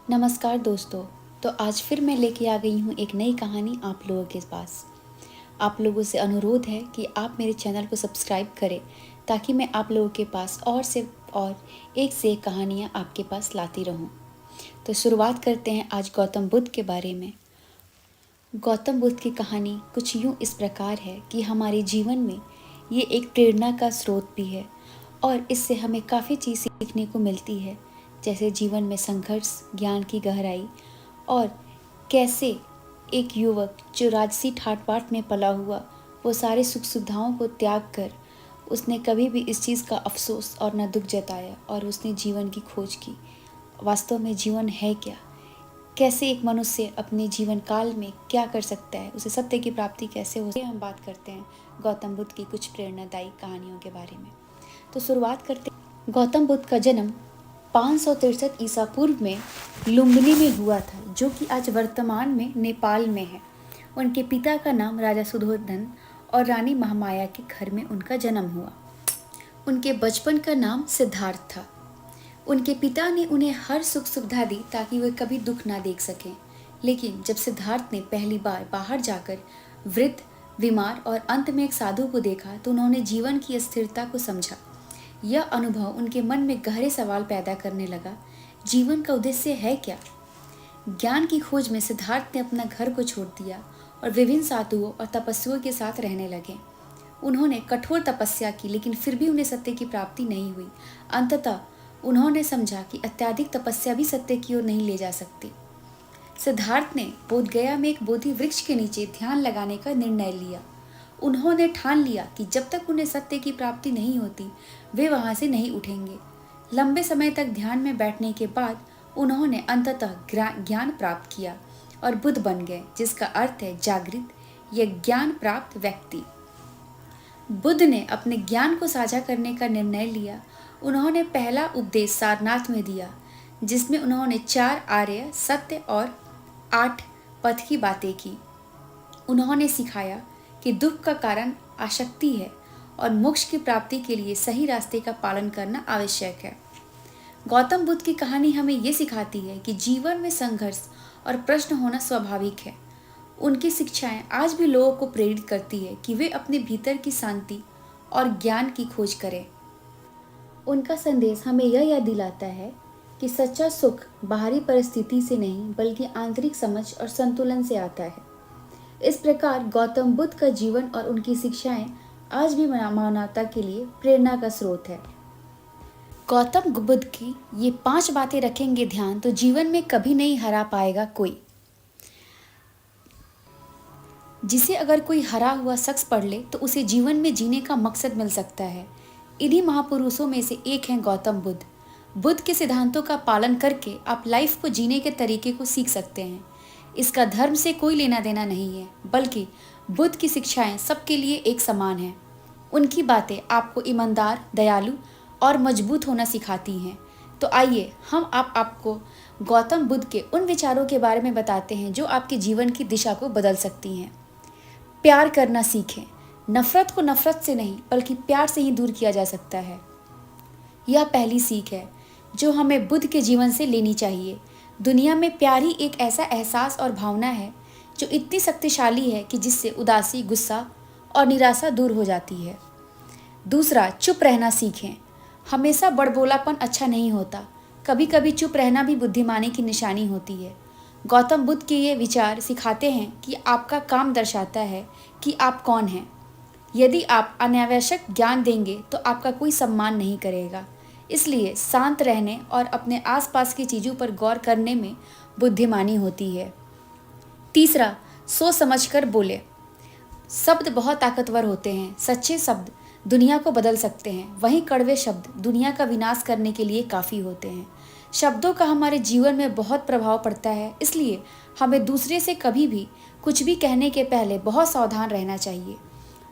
नमस्कार दोस्तों। तो आज फिर मैं लेके आ गई हूँ एक नई कहानी आप लोगों के पास। आप लोगों से अनुरोध है कि आप मेरे चैनल को सब्सक्राइब करें ताकि मैं आप लोगों के पास और से और एक से एक कहानियाँ आपके पास लाती रहूँ। तो शुरुआत करते हैं आज गौतम बुद्ध के बारे में। गौतम बुद्ध की कहानी कुछ यूँ इस प्रकार है कि हमारे जीवन में ये एक प्रेरणा का स्रोत भी है और इससे हमें काफ़ी चीज़ सीखने को मिलती है, जैसे जीवन में संघर्ष, ज्ञान की गहराई और कैसे एक युवक जो राजसी ठाट बाट में पला हुआ वो सारे सुख सुविधाओं को त्याग कर उसने कभी भी इस चीज़ का अफसोस और न दुख जताया और उसने जीवन की खोज की। वास्तव में जीवन है क्या, कैसे एक मनुष्य अपने जीवन काल में क्या कर सकता है, उसे सत्य की प्राप्ति कैसे हो सकती है। हम बात करते हैं गौतम बुद्ध की कुछ प्रेरणादायी कहानियों के बारे में। तो शुरुआत करते हैं। गौतम बुद्ध का जन्म 563 ईसा पूर्व में लुम्बिनी में हुआ था, जो कि आज वर्तमान में नेपाल में है। उनके पिता का नाम राजा सुधोधन और रानी महामाया के घर में उनका जन्म हुआ। उनके बचपन का नाम सिद्धार्थ था। उनके पिता ने उन्हें हर सुख सुविधा दी ताकि वे कभी दुख ना देख सकें। लेकिन जब सिद्धार्थ ने पहली बार बाहर जाकर वृद्ध, बीमार और अंत में एक साधु को देखा तो उन्होंने जीवन की अस्थिरता को समझा। यह अनुभव उनके मन में गहरे सवाल पैदा करने लगा, जीवन का उद्देश्य है क्या। ज्ञान की खोज में सिद्धार्थ ने अपना घर को छोड़ दिया और विभिन्न साधुओं और तपस्वियों के साथ रहने लगे। उन्होंने कठोर तपस्या की, लेकिन फिर भी उन्हें सत्य की प्राप्ति नहीं हुई। अंततः उन्होंने समझा कि अत्यधिक तपस्या भी सत्य की ओर नहीं ले जा सकती। सिद्धार्थ ने बोधगया में एक बोधि वृक्ष के नीचे ध्यान लगाने का निर्णय लिया। उन्होंने ठान लिया कि जब तक उन्हें सत्य की प्राप्ति नहीं होती वे वहां से नहीं उठेंगे। लंबे समय तक ध्यान में बैठने के बाद उन्होंने अंततः ज्ञान प्राप्त किया और बुद्ध बन गए, जिसका अर्थ है जागृत या ज्ञान प्राप्त व्यक्ति। बुद्ध ने अपने ज्ञान को साझा करने का निर्णय लिया। उन्होंने पहला उपदेश सारनाथ में दिया, जिसमें उन्होंने 4 आर्य सत्य और 8 पथ की बातें की। उन्होंने सिखाया कि दुख का कारण आसक्ति है और मोक्ष की प्राप्ति के लिए सही रास्ते का पालन करना आवश्यक है। गौतम बुद्ध की कहानी हमें ये सिखाती है कि जीवन में संघर्ष और प्रश्न होना स्वाभाविक है। उनकी शिक्षाएं आज भी लोगों को प्रेरित करती है कि वे अपने भीतर की शांति और ज्ञान की खोज करें। उनका संदेश हमें यह याद दिलाता है कि सच्चा सुख बाहरी परिस्थिति से नहीं बल्कि आंतरिक समझ और संतुलन से आता है। इस प्रकार गौतम बुद्ध का जीवन और उनकी शिक्षाएं आज भी मानवता के लिए प्रेरणा का स्रोत है। गौतम बुद्ध की ये 5 बातें रखेंगे ध्यान तो जीवन में कभी नहीं हरा पाएगा कोई। जिसे अगर कोई हरा हुआ शख्स पढ़ ले तो उसे जीवन में जीने का मकसद मिल सकता है। इन्हीं महापुरुषों में से एक हैं गौतम बुद्ध। बुद्ध के सिद्धांतों का पालन करके आप लाइफ को जीने के तरीके को सीख सकते हैं। इसका धर्म से कोई लेना देना नहीं है, बल्कि बुद्ध की शिक्षाएं सबके लिए एक समान हैं। उनकी बातें आपको ईमानदार, दयालु और मजबूत होना सिखाती हैं। तो आइए हम आपको गौतम बुद्ध के उन विचारों के बारे में बताते हैं जो आपके जीवन की दिशा को बदल सकती हैं। प्यार करना सीखें। नफरत को नफरत से नहीं बल्कि प्यार से ही दूर किया जा सकता है। यह पहली सीख है जो हमें बुद्ध के जीवन से लेनी चाहिए। दुनिया में प्यार ही एक ऐसा एहसास और भावना है जो इतनी शक्तिशाली है कि जिससे उदासी, गुस्सा और निराशा दूर हो जाती है। दूसरा, चुप रहना सीखें। हमेशा बड़बोलापन अच्छा नहीं होता, कभी कभी चुप रहना भी बुद्धिमानी की निशानी होती है। गौतम बुद्ध के ये विचार सिखाते हैं कि आपका काम दर्शाता है कि आप कौन हैं। यदि आप अनावश्यक ज्ञान देंगे तो आपका कोई सम्मान नहीं करेगा। इसलिए शांत रहने और अपने आसपास की चीज़ों पर गौर करने में बुद्धिमानी होती है। तीसरा, सोच समझकर बोले। शब्द बहुत ताकतवर होते हैं। सच्चे शब्द दुनिया को बदल सकते हैं, वहीं कड़वे शब्द दुनिया का विनाश करने के लिए काफ़ी होते हैं। शब्दों का हमारे जीवन में बहुत प्रभाव पड़ता है, इसलिए हमें दूसरे से कभी भी कुछ भी कहने के पहले बहुत सावधान रहना चाहिए।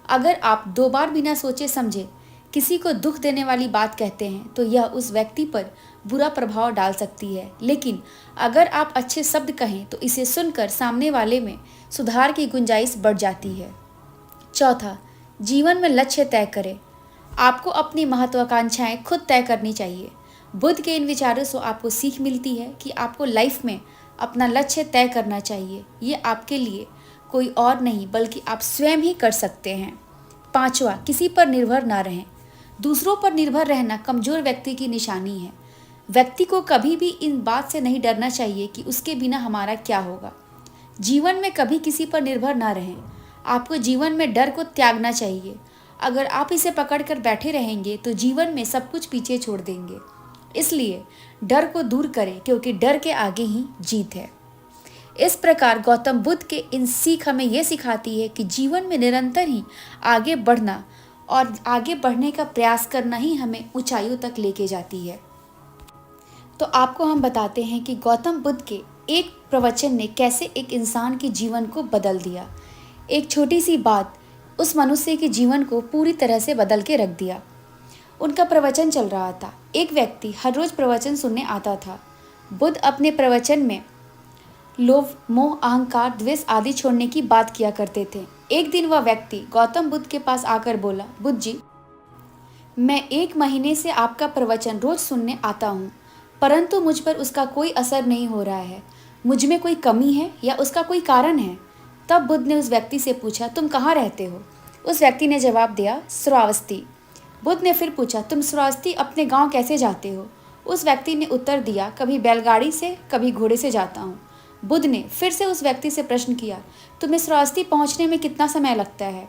अगर आप 2 बार बिना सोचे समझे किसी को दुख देने वाली बात कहते हैं तो यह उस व्यक्ति पर बुरा प्रभाव डाल सकती है, लेकिन अगर आप अच्छे शब्द कहें तो इसे सुनकर सामने वाले में सुधार की गुंजाइश बढ़ जाती है। चौथा, जीवन में लक्ष्य तय करें। आपको अपनी महत्वाकांक्षाएं खुद तय करनी चाहिए। बुद्ध के इन विचारों से आपको सीख मिलती है कि आपको लाइफ में अपना लक्ष्य तय करना चाहिए। ये आपके लिए कोई और नहीं बल्कि आप स्वयं ही कर सकते हैं। 5वां, किसी पर निर्भर ना रहें। दूसरों पर निर्भर रहना कमजोर व्यक्ति की निशानी है। व्यक्ति को कभी भी इन बात से नहीं डरना चाहिए कि उसके बिना हमारा क्या होगा। जीवन में कभी किसी पर निर्भर ना रहें। आपको जीवन में डर को त्यागना चाहिए। अगर आप इसे पकड़कर बैठे रहेंगे तो जीवन में सब कुछ पीछे छोड़ देंगे। इसलिए डर को दूर करें, क्योंकि डर के आगे ही जीत है। इस प्रकार गौतम बुद्ध के इन सीख हमें यह सिखाती है कि जीवन में निरंतर ही आगे बढ़ना और आगे बढ़ने का प्रयास करना ही हमें ऊंचाइयों तक लेके जाती है। तो आपको हम बताते हैं कि गौतम बुद्ध के एक प्रवचन ने कैसे एक इंसान के जीवन को बदल दिया। एक छोटी सी बात उस मनुष्य के जीवन को पूरी तरह से बदल के रख दिया। उनका प्रवचन चल रहा था। एक व्यक्ति हर रोज प्रवचन सुनने आता था। बुद्ध अपने प्रवचन में लोभ, मोह, अहंकार, द्वेष आदि छोड़ने की बात किया करते थे। एक दिन वह व्यक्ति गौतम बुद्ध के पास आकर बोला, बुद्ध जी, मैं 1 महीने से आपका प्रवचन रोज सुनने आता हूँ, परंतु मुझ पर उसका कोई असर नहीं हो रहा है। मुझ में कोई कमी है या उसका कोई कारण है? तब बुद्ध ने उस व्यक्ति से पूछा, तुम कहाँ रहते हो? उस व्यक्ति ने जवाब दिया, श्रावस्ती। बुद्ध ने फिर पूछा, तुम श्रावस्ती अपने गांव कैसे जाते हो? उस व्यक्ति ने उत्तर दिया, कभी बैलगाड़ी से, कभी घोड़े से जाता हूँ। बुद्ध ने फिर से उस व्यक्ति से प्रश्न किया, तुम्हें श्रावस्ती पहुँचने में कितना समय लगता है?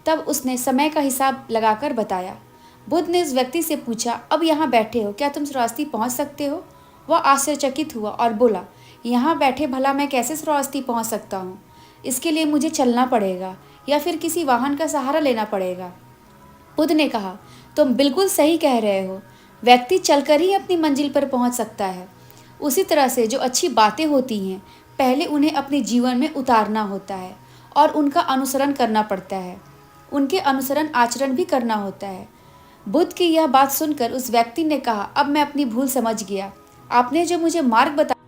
तब उसने समय का हिसाब लगाकर बताया। बुद्ध ने उस व्यक्ति से पूछा, अब यहाँ बैठे हो, क्या तुम श्रावस्ती पहुँच सकते हो? वह आश्चर्यचकित हुआ और बोला, यहाँ बैठे भला मैं कैसे श्रावस्ती पहुँच सकता हूँ? इसके लिए मुझे चलना पड़ेगा या फिर किसी वाहन का सहारा लेना पड़ेगा। बुद्ध ने कहा, तुम बिल्कुल सही कह रहे हो। व्यक्ति चलकर ही अपनी मंजिल पर पहुंच सकता है। उसी तरह से जो अच्छी बातें होती हैं, पहले उन्हें अपने जीवन में उतारना होता है और उनका अनुसरण करना पड़ता है। उनके अनुसरण आचरण भी करना होता है। बुद्ध की यह बात सुनकर उस व्यक्ति ने कहा, अब मैं अपनी भूल समझ गया। आपने जो मुझे मार्ग बताया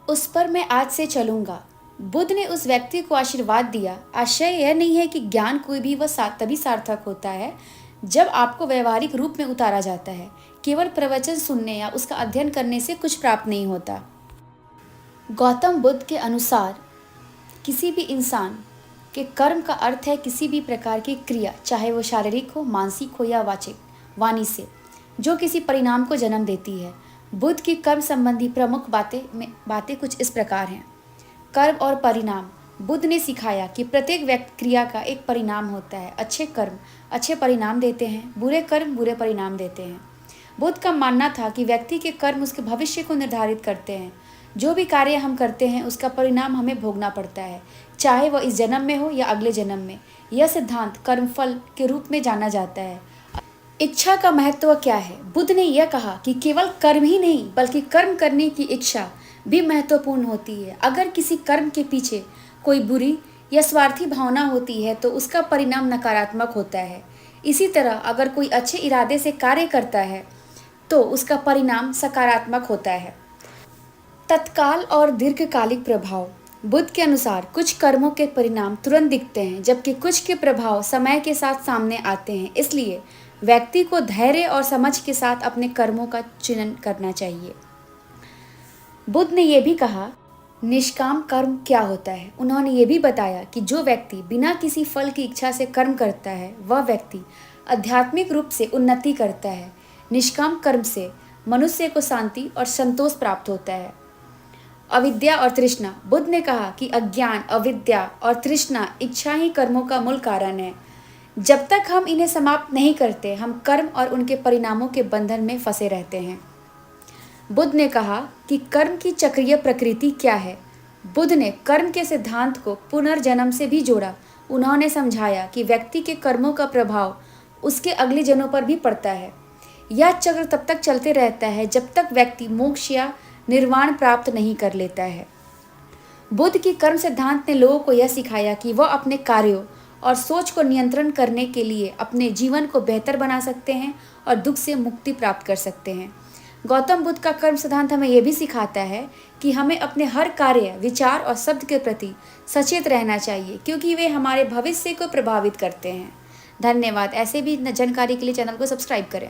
उस पर मैं आज से चलूंगा। बुद्ध ने उस व्यक्ति को आशीर्वाद दिया। आशय यह नहीं है कि ज्ञान कोई भी वह तभी सार्थक होता है जब आपको व्यवहारिक रूप में उतारा जाता है। केवल प्रवचन सुनने या उसका अध्ययन करने से कुछ प्राप्त नहीं होता। गौतम बुद्ध के अनुसार किसी भी इंसान के कर्म का अर्थ है किसी भी प्रकार की क्रिया, चाहे वो शारीरिक हो, मानसिक हो या वाचिक, वाणी से, जो किसी परिणाम को जन्म देती है। बुद्ध की कर्म संबंधी प्रमुख बातें कुछ इस प्रकार हैं। कर्म और परिणाम। बुद्ध ने सिखाया कि प्रत्येक व्यक्ति क्रिया का एक परिणाम होता है। अच्छे कर्म अच्छे परिणाम देते हैं, बुरे कर्म बुरे परिणाम देते हैं। बुद्ध का मानना था कि व्यक्ति के कर्म उसके भविष्य को निर्धारित करते हैं। जो भी कार्य हम करते हैं उसका परिणाम हमें भोगना पड़ता है, चाहे वह इस जन्म में हो या अगले जन्म में। यह सिद्धांत कर्मफल के रूप में जाना जाता है। इच्छा का महत्व क्या है? बुद्ध ने यह कहा कि केवल कर्म ही नहीं बल्कि कर्म करने की इच्छा भी महत्वपूर्ण होती है। अगर किसी कर्म के पीछे कोई बुरी या स्वार्थी भावना होती है तो उसका परिणाम नकारात्मक होता है। इसी तरह अगर कोई अच्छे इरादे से कार्य करता है तो उसका परिणाम सकारात्मक होता है। तत्काल और दीर्घकालिक प्रभाव। बुद्ध के अनुसार कुछ कर्मों के परिणाम तुरंत दिखते हैं, जबकि कुछ के प्रभाव समय के साथ सामने आते हैं। इसलिए व्यक्ति को धैर्य और समझ के साथ अपने कर्मों का चयन करना चाहिए। बुद्ध ने यह भी कहा, निष्काम कर्म क्या होता है। उन्होंने ये भी बताया कि जो व्यक्ति बिना किसी फल की इच्छा से कर्म करता है वह व्यक्ति आध्यात्मिक रूप से उन्नति करता है। निष्काम कर्म से मनुष्य को शांति और संतोष प्राप्त होता है। अविद्या और तृष्णा। बुद्ध ने कहा कि अज्ञान, अविद्या और तृष्णा इच्छा ही कर्मों का मूल कारण है। जब तक हम इन्हें समाप्त नहीं करते हम कर्म और उनके परिणामों के बंधन में फंसे रहते हैं। बुद्ध ने कहा कि कर्म की चक्रीय प्रकृति क्या है। बुद्ध ने कर्म के सिद्धांत को पुनर्जन्म से भी जोड़ा। उन्होंने समझाया कि व्यक्ति के कर्मों का प्रभाव उसके अगले जन्मों पर भी पड़ता है। यह चक्र तब तक चलते रहता है जब तक व्यक्ति मोक्ष या निर्वाण प्राप्त नहीं कर लेता है। बुद्ध की कर्म सिद्धांत ने लोगों को यह सिखाया कि वह अपने कार्यों और सोच को नियंत्रण करने के लिए अपने जीवन को बेहतर बना सकते हैं और दुख से मुक्ति प्राप्त कर सकते हैं। गौतम बुद्ध का कर्म सिद्धांत हमें यह भी सिखाता है कि हमें अपने हर कार्य, विचार और शब्द के प्रति सचेत रहना चाहिए, क्योंकि वे हमारे भविष्य को प्रभावित करते हैं। धन्यवाद। ऐसे भी जानकारी के लिए चैनल को सब्सक्राइब करें।